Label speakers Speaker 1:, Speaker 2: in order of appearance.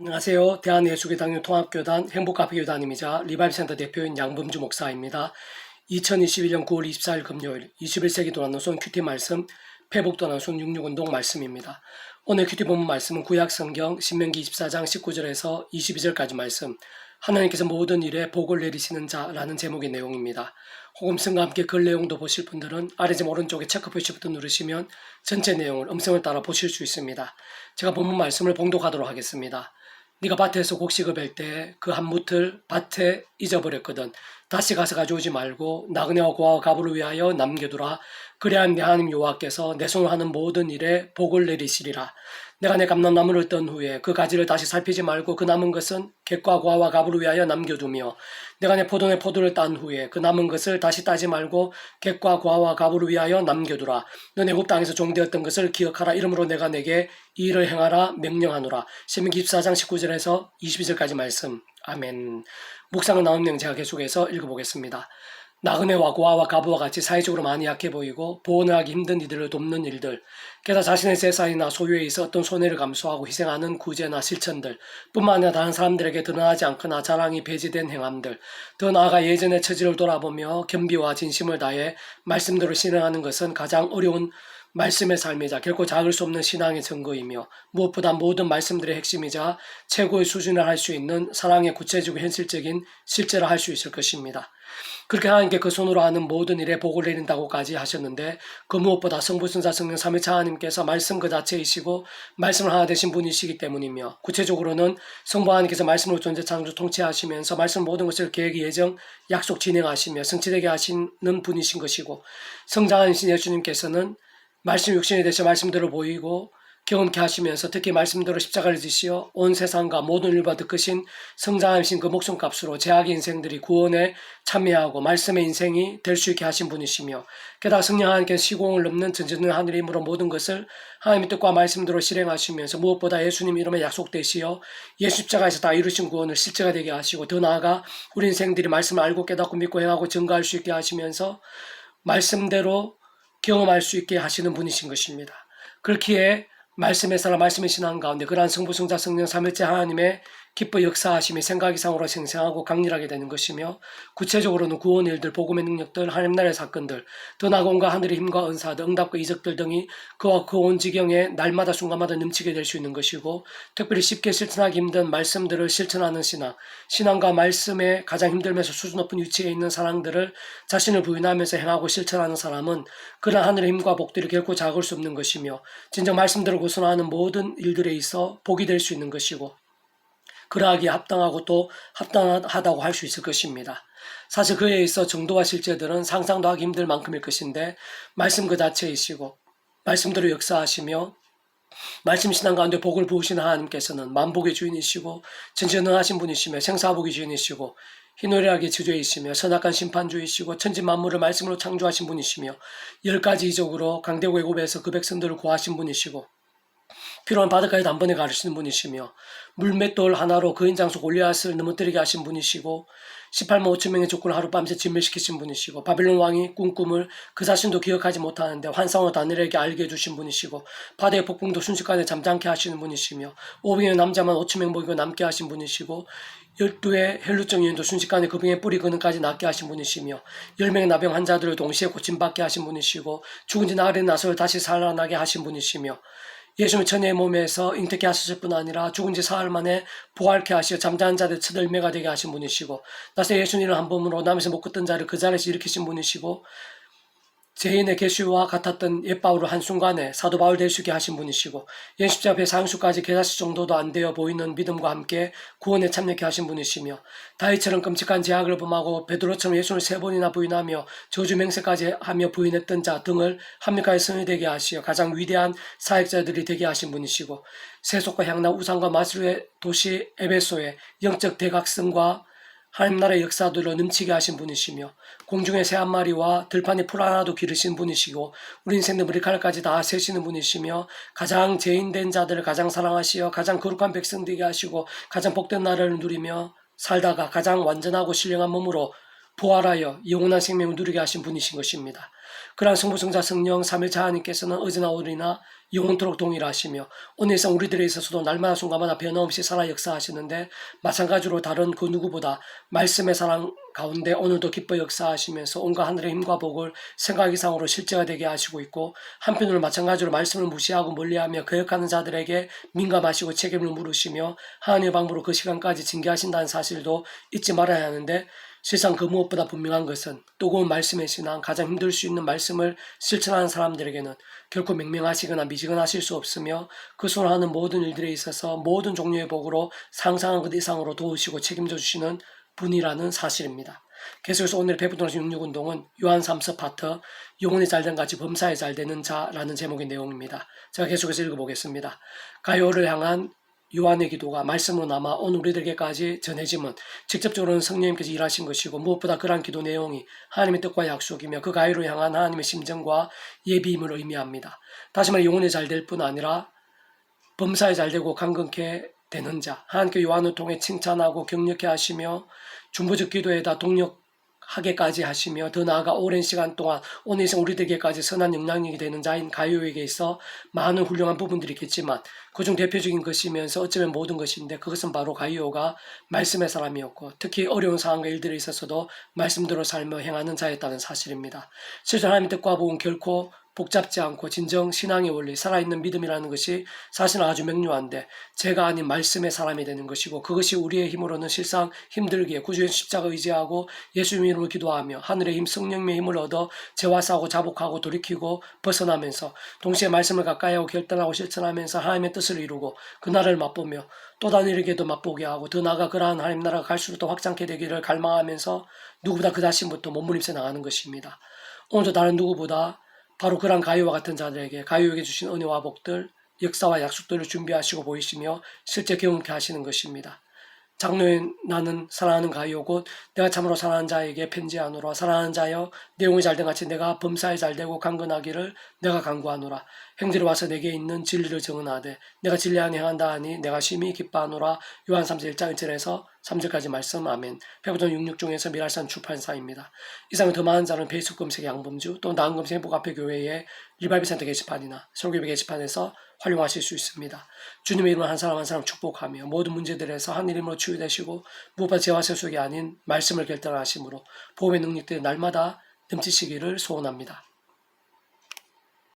Speaker 1: 안녕하세요. 대한예수교당 통합교단 행복카페교단임이자 리바이브센터 대표인 양범주 목사입니다. 2021년 9월 24일 금요일 21세기 도란노선 큐티 말씀 회복도란노선 66운동 말씀입니다. 오늘 큐티 본문 말씀은 구약성경 신명기 24장 19절에서 22절까지 말씀, 하나님께서 모든 일에 복을 내리시는 자라는 제목의 내용입니다. 혹음성과 함께 글 내용도 보실 분들은 아래점 오른쪽에 체크 표시 버튼 누르시면 전체 내용을 음성을 따라 보실 수 있습니다. 제가 본문 말씀을 봉독하도록 하겠습니다. 네가 밭에서 곡식을 벨 때 그 한 뭇을 밭에 잊어버렸거든. 다시 가서 가져오지 말고 나그네와 고아와 가부를 위하여 남겨두라. 그래야 내 하나님 여호와께서 내 손으로 하는 모든 일에 복을 내리시리라. 내가 내 감람나무를 떤 후에 그 가지를 다시 살피지 말고 그 남은 것은 객과 고아와 가부를 위하여 남겨두며, 내가 내 포도원의 포도를 딴 후에 그 남은 것을 다시 따지 말고 객과 고아와 가부를 위하여 남겨두라. 너 애굽 땅에서 종되었던 것을 기억하라. 이러므로 내가 내게 이 일을 행하라 명령하노라. 신명기 24장 19절에서 22절까지 말씀. 아멘. 묵상을 나온 내용 제가 계속해서 읽어보겠습니다. 나그네와 고아와 가부와 같이 사회적으로 많이 약해 보이고 보호를 하기 힘든 이들을 돕는 일들, 게다가 자신의 재산이나 소유에 있어 어떤 손해를 감수하고 희생하는 구제나 실천들, 뿐만 아니라 다른 사람들에게 드러나지 않거나 자랑이 배제된 행함들, 더 나아가 예전의 처지를 돌아보며 겸비와 진심을 다해 말씀대로 실행하는 것은 가장 어려운 말씀의 삶이자 결코 작을 수 없는 신앙의 증거이며, 무엇보다 모든 말씀들의 핵심이자 최고의 수준을 할 수 있는 사랑의 구체적이고 현실적인 실제를 할 수 있을 것입니다. 그렇게 하나님께 그 손으로 하는 모든 일에 복을 내린다고까지 하셨는데, 그 무엇보다 성부, 성자, 성령 삼위일체 하나님께서 말씀 그 자체이시고 말씀을 하나 되신 분이시기 때문이며, 구체적으로는 성부 하나님께서 말씀으로 존재 창조 통치하시면서 말씀 모든 것을 계획, 예정, 약속 진행하시며 성취되게 하시는 분이신 것이고, 성장하신 예수님께서는 말씀 육신이 되셔 말씀대로 보이고 경험케 하시면서 특히 말씀대로 십자가를 지시어 온 세상과 모든 일과 득크신 성장하신 그 목숨값으로 제약의 인생들이 구원에 참여하고 말씀의 인생이 될 수 있게 하신 분이시며, 게다가 성령 하나님께서 시공을 넘는 전지는 하늘의 힘으로 모든 것을 하나님의 뜻과 말씀대로 실행하시면서 무엇보다 예수님 이름에 약속되시어 예수 십자가에서 다 이루신 구원을 실제가 되게 하시고, 더 나아가 우리 인생들이 말씀을 알고 깨닫고 믿고 행하고 증거할 수 있게 하시면서 말씀대로 경험할 수 있게 하시는 분이신 것입니다. 그렇기에 말씀의 사람, 말씀의 신앙 가운데 그러한 성부, 성자, 성령 삼위일체 하나님의 기뻐 역사하심이 생각 이상으로 생생하고 강렬하게 되는 것이며, 구체적으로는 구원의 일들, 복음의 능력들, 하나님 나라의 사건들, 더 나아가 온갖 하늘의 힘과 은사들, 응답과 이적들 등이 그와 그 온 지경에 날마다 순간마다 넘치게 될 수 있는 것이고, 특별히 쉽게 실천하기 힘든 말씀들을 실천하는 신앙, 신앙과 말씀에 가장 힘들면서 수준 높은 위치에 있는 사람들을 자신을 부인하면서 행하고 실천하는 사람은 그런 하늘의 힘과 복들이 결코 작을 수 없는 것이며, 진정 말씀대로 고순하는 모든 일들에 있어 복이 될 수 있는 것이고, 그러하기에 합당하고 또 합당하다고 할 수 있을 것입니다. 사실 그에 있어 정도와 실제들은 상상도 하기 힘들 만큼일 것인데, 말씀 그 자체이시고 말씀대로 역사하시며 말씀 신앙 가운데 복을 부으시는 하나님께서는 만복의 주인이시고 전지전능하신 분이시며 생사복의 주인이시고 희노애락의 지주이시며 선악한 심판주이시고 천지 만물을 말씀으로 창조하신 분이시며 10가지 이적으로 강대국 애굽에서 그 백성들을 구하신 분이시고 필요한 바닷가에 단번에 가르치는 분이시며 물맷돌 하나로 그인 장수 골리앗을 넘어뜨리게 하신 분이시고 18만 5천 명의 적군을 하룻밤새 진멸시키신 분이시고 바벨론 왕이 꾼 꿈을 그 자신도 기억하지 못하는데 환상으로 다니엘에게 알게 해주신 분이시고 바다의 폭풍도 순식간에 잠잠케 하시는 분이시며 500의 남자만 5천 명 먹이고 남게 하신 분이시고 12의 혈루증 여인도 순식간에 그 병의 뿌리 그늘까지 낫게 하신 분이시며 10명의 나병 환자들을 동시에 고침받게 하신 분이시고 죽은 지 나흘의 나서를 다시 살아나게 하신 분이시며 예수님의 천의 몸에서 잉태케 하셨을 뿐 아니라 죽은 지 사흘 만에 부활케 하시어 잠자는 자들 첫 열매가 되게 하신 분이시고 나서 예수님을 한 몸으로 남에서 못 걷던 자를 그 자리에서 일으키신 분이시고 죄인의 계시와 같았던 옛 바울을 한순간에 사도 바울 될 수 있게 하신 분이시고 연십자 앞에 사형수까지 계사실 정도도 안 되어 보이는 믿음과 함께 구원에 참여케 하신 분이시며 다윗처럼 끔찍한 제약을 범하고 베드로처럼 예수를 3번이나 부인하며 저주 맹세까지 하며 부인했던 자 등을 합력하여 성이 되게 하시어 가장 위대한 사역자들이 되게 하신 분이시고 세속과 향락 우상과 마술의 도시 에베소의 영적 대각성과 하나님 나라의 역사들로 넘치게 하신 분이시며 공중의 새 한 마리와 들판에 풀 하나도 기르신 분이시고 우리 인생의 머리카락까지 다 세시는 분이시며 가장 죄인된 자들을 가장 사랑하시어 가장 거룩한 백성 되게 하시고 가장 복된 나라를 누리며 살다가 가장 완전하고 신령한 몸으로 부활하여 영원한 생명을 누리게 하신 분이신 것입니다. 그러한 성부, 성자, 성령, 삼위일체 하나님께서는 어제나 오늘이나 영원토록 동일하시며 오늘 상 우리들에 있어서도 날마다 순간마다 변함없이 살아 역사하시는데, 마찬가지로 다른 그 누구보다 말씀의 사랑 가운데 오늘도 기뻐 역사하시면서 온갖 하늘의 힘과 복을 생각 이상으로 실제가 되게 하시고 있고, 한편으로 마찬가지로 말씀을 무시하고 멀리하며 거역하는 자들에게 민감하시고 책임을 물으시며 하나님의 방법으로 그 시간까지 징계하신다는 사실도 잊지 말아야 하는데, 세상 그 무엇보다 분명한 것은 뜨거운 말씀의 신앙, 가장 힘들 수 있는 말씀을 실천하는 사람들에게는 결코 맹맹하시거나 미지근하실 수 없으며, 그 손을 하는 모든 일들에 있어서 모든 종류의 복으로 상상한 것 이상으로 도우시고 책임져 주시는 분이라는 사실입니다. 계속해서 오늘 배부도나서 66운동은 요한 3서 파트 영혼이 잘된 같이 범사에 잘되는 자라는 제목의 내용입니다. 제가 계속해서 읽어보겠습니다. 가요를 향한 요한의 기도가 말씀으로 남아 오늘 우리들에게까지 전해짐은 직접적으로는 성령님께서 일하신 것이고, 무엇보다 그러한 기도 내용이 하나님의 뜻과 약속이며 그 가요를 향한 하나님의 심정과 예비임을 의미합니다. 다시 말해 영혼이 잘될 뿐 아니라 범사에 잘되고 강건케 되는 자, 하나님께 요한을 통해 칭찬하고 격려케 하시며 중보적 기도에다 동력하게까지 하시며, 더 나아가 오랜 시간 동안 오늘 이상 우리들에게까지 선한 영향력이 되는 자인 가요에게 있어 많은 훌륭한 부분들이 있겠지만, 그중 대표적인 것이면서 어쩌면 모든 것인데, 그것은 바로 가이오가 말씀의 사람이었고, 특히 어려운 상황과 일들에 있어서도 말씀대로 살며 행하는 자였다는 사실입니다. 실제 하나님의 뜻과 복은 결코 복잡지 않고 진정 신앙의 원리, 살아있는 믿음이라는 것이 사실은 아주 명료한데, 제가 아닌 말씀의 사람이 되는 것이고, 그것이 우리의 힘으로는 실상 힘들기에 구주의 십자가 의지하고 예수님 이름으로 기도하며 하늘의 힘, 성령의 힘을 얻어 재화사하고 자복하고 돌이키고 벗어나면서, 동시에 말씀을 가까이하고 결단하고 실천하면서 하나님의 뜻을 이루고 그 나라를 맛보며 또 다른 이에게도 맛보게 하고, 더 나아가 그러한 하나님 나라가 갈수록 더 확장케 되기를 갈망하면서 누구보다 그 자신부터 몸부림쳐 나가는 것입니다. 오늘도 다른 누구보다 바로 그런 가요와 같은 자들에게 가요에게 주신 은혜와 복들, 역사와 약속들을 준비하시고 보이시며 실제 경험케 하시는 것입니다. 장로인 나는 사랑하는 가요 곧 내가 참으로 사랑하는 자에게 편지하노라. 사랑하는 자여, 내용이 잘된 같이 내가 범사에 잘되고 강건하기를 내가 간구하노라. 형제로 와서 내게 있는 진리를 정언하되 내가 진리 안에 행한다 하니 내가 심히 기뻐하노라. 요한 3서 1장 1절에서 3절까지 말씀. 아멘. 배부전 66중에서 미랄산 출판사입니다. 이상은 더 많은 자는 페이스북 검색 양범주, 또 나은 검색 행복앞에 교회의 리바이브 센터 게시판이나 설교배 게시판에서 활용하실 수 있습니다. 주님의 이름으로 한 사람 한 사람 축복하며 모든 문제들에서 한 이름으로 치유되시고, 무엇보다 죄와 세속이 아닌 말씀을 결단하심으로 보험의 능력들이 날마다 넘치시기를 소원합니다.